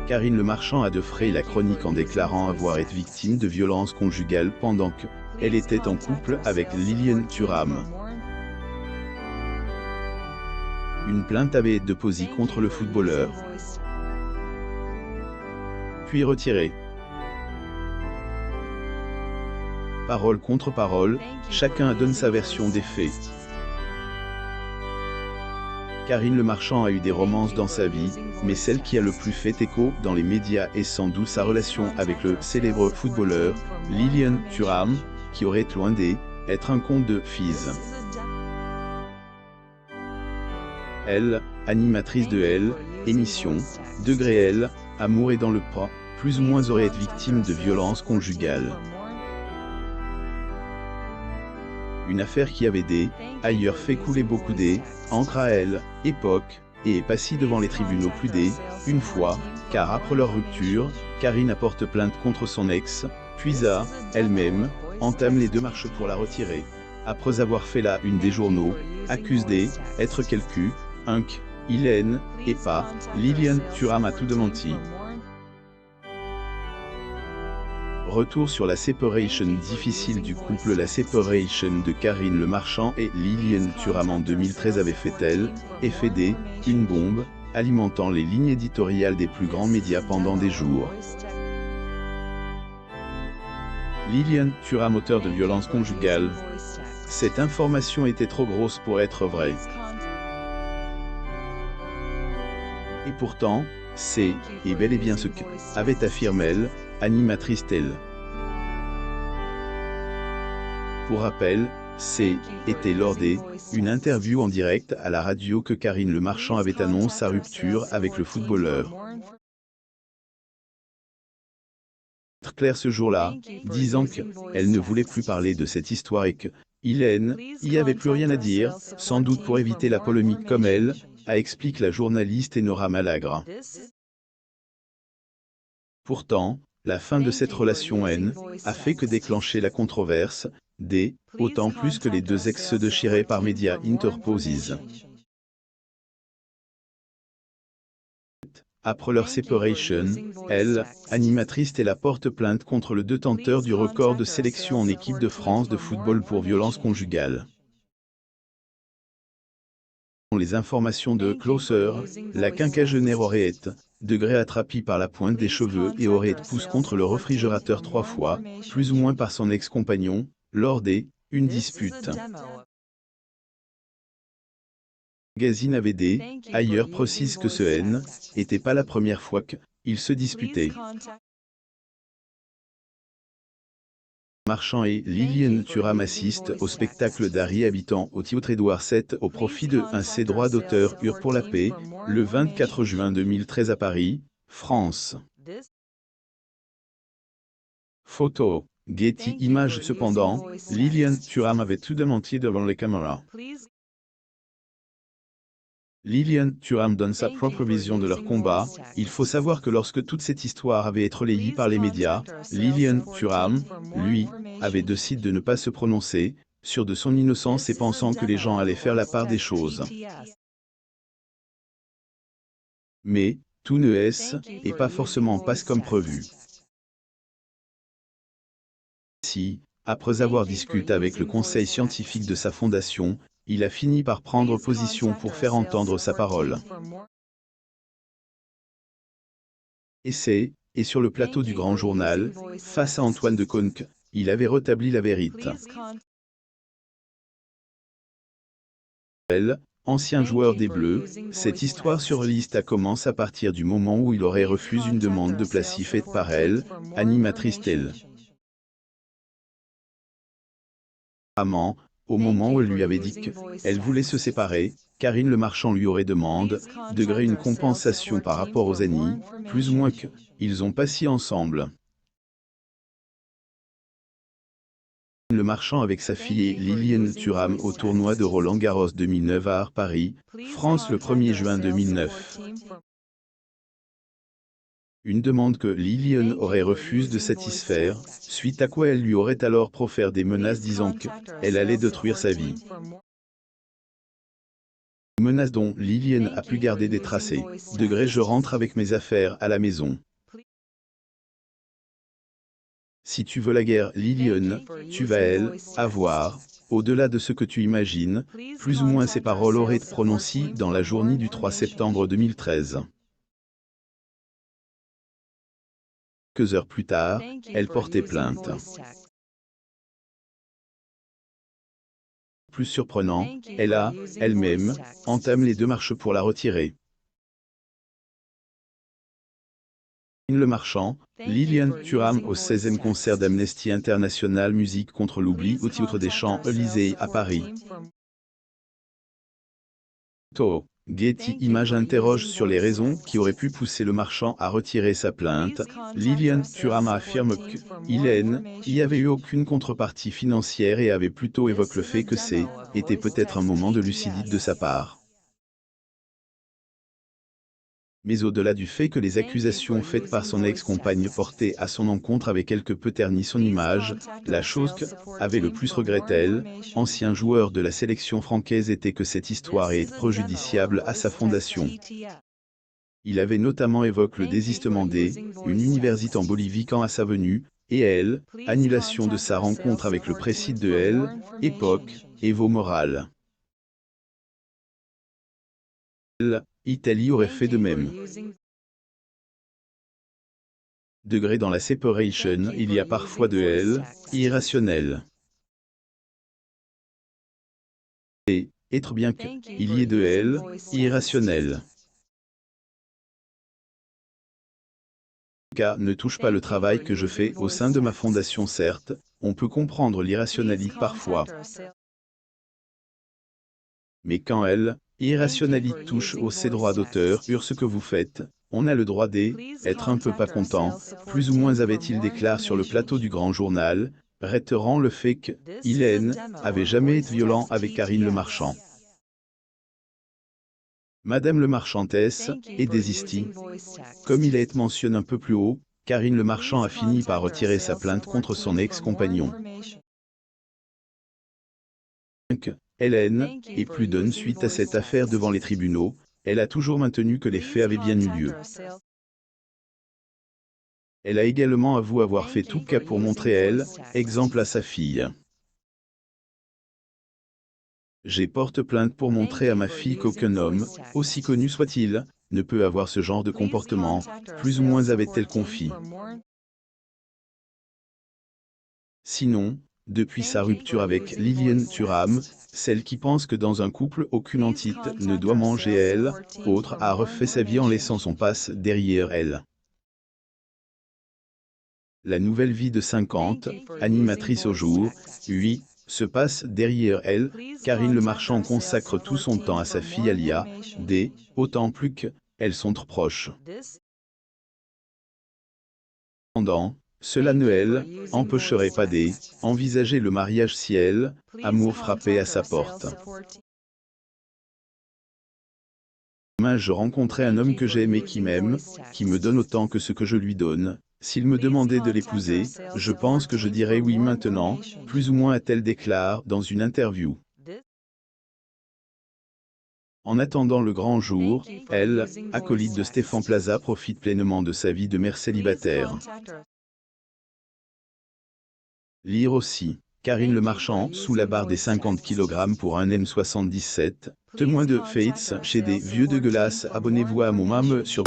Karine Le Marchand a defrayé la chronique en déclarant avoir été victime de violences conjugales pendant qu'elle était en couple avec Liliane Thuram. Une plainte avait été déposée contre le footballeur, puis retirée. Parole contre parole, chacun donne sa version des faits. Karine Le Marchand a eu des romances dans sa vie, mais celle qui a le plus fait écho dans les médias est sans doute sa relation avec le célèbre footballeur, Liliane Thuram, qui aurait loin d'être un conte de fées. Elle, animatrice de Elle, émission, Degré Elle, Amour est dans le pas, plus ou moins aurait été victime de violences conjugales. Une affaire qui avait ailleurs fait couler beaucoup d'encre à Elle, époque, et est passée devant les tribunaux plus une fois, car après leur rupture, Karine apporte plainte contre son ex, puis elle-même, entame les démarches pour la retirer. Après avoir fait la une des journaux, accuse d'être Liliane, et pas Liliane Thuram a tout démenti. Retour sur la séparation difficile du couple. La séparation de Karine Le Marchand et Liliane Thuram en 2013 avait fait effet une bombe, alimentant les lignes éditoriales des plus grands médias pendant des jours. Liliane Thuram, auteur de violences conjugales. Cette information était trop grosse pour être vraie. Et pourtant, c'est bel et bien ce qu'avait affirmé elle, animatrice telle. Pour rappel, était lors une interview en direct à la radio que Karine Le Marchand avait annoncé sa rupture avec le footballeur. Claire ce jour-là, disant qu'elle ne voulait plus parler de cette histoire et que Liliane y avait plus rien à dire, sans doute pour éviter la polémique comme elle, explique la journaliste Enora Malagre. Pourtant, la fin de cette relation a fait que déclencher la controverse, autant plus que les deux ex se déchiraient par médias interposés. Après leur séparation, elle, animatrice la porte plainte contre le détenteur du record de sélection en équipe de France de football pour violences conjugales. Les informations de Closer, la quinquagénaire aurait été attrapée par la pointe des cheveux et aurait été poussée contre le réfrigérateur 3 fois, plus ou moins par son ex-compagnon, lors une dispute. Le magazine avait ailleurs précise que ce n'était pas la première fois qu'ils se disputaient. Marchand et Liliane Thuram assistent au spectacle d'Harry habitant au Théâtre Édouard VII au profit de ses droits d'auteur eurent pour la paix, le 24 juin 2013 à Paris, France. Photo, Getty Images. Cependant, Liliane Thuram avait tout démenti devant les caméras. Liliane Thuram donne sa propre vision de leur combat. Il faut savoir que lorsque toute cette histoire avait été relayée par les médias, Liliane Thuram, lui, avait décidé de ne pas se prononcer, sûr de son innocence et pensant que les gens allaient faire la part des choses. Mais, tout ne est pas forcément passe comme prévu. Si, après avoir discuté avec le conseil scientifique de sa fondation, il a fini par prendre position pour faire entendre sa parole. Et sur le plateau du Grand Journal, face à Antoine de Caunes, il avait rétabli la vérité. Ancien joueur des Bleus, cette histoire surréaliste commence à partir du moment où il aurait refusé une demande de placement faite par elle, animatrice telle. Au moment où elle lui avait dit qu'elle voulait se séparer, Karine Le Marchand lui aurait demandé une compensation par rapport aux années, plus ou moins qu'ils ont passé ensemble. Le Marchand avec sa fille Liliane Thuram au tournoi de Roland-Garros 2009 à Paris, France le 1er juin 2009. Une demande que Liliane aurait refusé de satisfaire, suite à quoi elle lui aurait alors proféré des menaces disant qu'elle allait détruire sa vie. Menace dont Liliane a pu garder des tracés. Degré je rentre avec mes affaires à la maison. Si tu veux la guerre Liliane, tu vas elle, avoir, au-delà de ce que tu imagines, plus ou moins ces paroles auraient été prononcées dans la journée du 3 septembre 2013. Quelques heures plus tard, elle portait plainte. Plus surprenant, elle a, elle-même, entamé les démarches pour la retirer. Le Marchand, Liliane Thuram au 16e concert d'Amnesty International Musique contre l'oubli au titre des Champs-Élysées à Paris. Getty Images interroge sur les raisons qui auraient pu pousser le marchand à retirer sa plainte. Liliane Thuram affirme que Hélène y avait eu aucune contrepartie financière et avait plutôt évoqué le fait que était peut-être un moment de lucidité de sa part. Mais au-delà du fait que les accusations faites par son ex-compagne portées à son encontre avaient quelque peu terni son image, la chose que avait le plus regretté, ancien joueur de la sélection francaise, était que cette histoire est préjudiciable à sa fondation. Il avait notamment évoqué le désistement une université en Bolivie quand à sa venue, et annulation de sa rencontre avec le président de époque, Evo Morales. L'Italie aurait fait de même. Degré dans la séparation, il y a parfois de irrationnel. Et, être bien que, il y ait de irrationnel. Cas ne touche pas le travail que je fais au sein de ma fondation. Certes, on peut comprendre l'irrationalité parfois. Mais quand irrationalité touche aux ses droits d'auteur, ce que vous faites, on a le droit d'être un peu pas content, plus ou moins avait-il déclaré sur le plateau du Grand Journal, réitérant le fait que Hélène avait jamais été violent avec Karine Le Marchand. Madame Le Marchantesse est désistie. Comme il a été mentionné un peu plus haut, Karine Le Marchand a fini par retirer sa plainte contre son ex-compagnon. Hélène est plus d'une suite à cette affaire devant les tribunaux, elle a toujours maintenu que les faits avaient bien eu lieu. Elle a également avoué avoir fait tout cas pour montrer exemple à sa fille. J'ai porte plainte pour montrer à ma fille qu'aucun homme, aussi connu soit-il, ne peut avoir ce genre de comportement, plus ou moins avait-elle confié. Sinon, depuis sa rupture avec Liliane Thuram, celle qui pense que dans un couple aucune entité ne doit manger autre a refait sa vie en laissant son passe derrière elle. La nouvelle vie de 50, animatrice au jour, oui, se passe derrière elle, Karine Le Marchand consacre tout son temps à sa fille Alia, autant plus qu'elles sont trop proches. Cependant, cela ne empêcherait pas envisager le mariage si amour frappait à sa porte. Demain je rencontrais un homme que j'ai aimé qui m'aime, qui me donne autant que ce que je lui donne. S'il me demandait de l'épouser, je pense que je dirais oui maintenant, plus ou moins a-t-elle déclaré dans une interview. En attendant le grand jour, acolyte de Stéphane Plaza, profite pleinement de sa vie de mère célibataire. Lire aussi, Karine Le Marchand sous la barre des 50 kg pour un M77, témoin de Fates chez des vieux de glace. Abonnez-vous à mon mam sur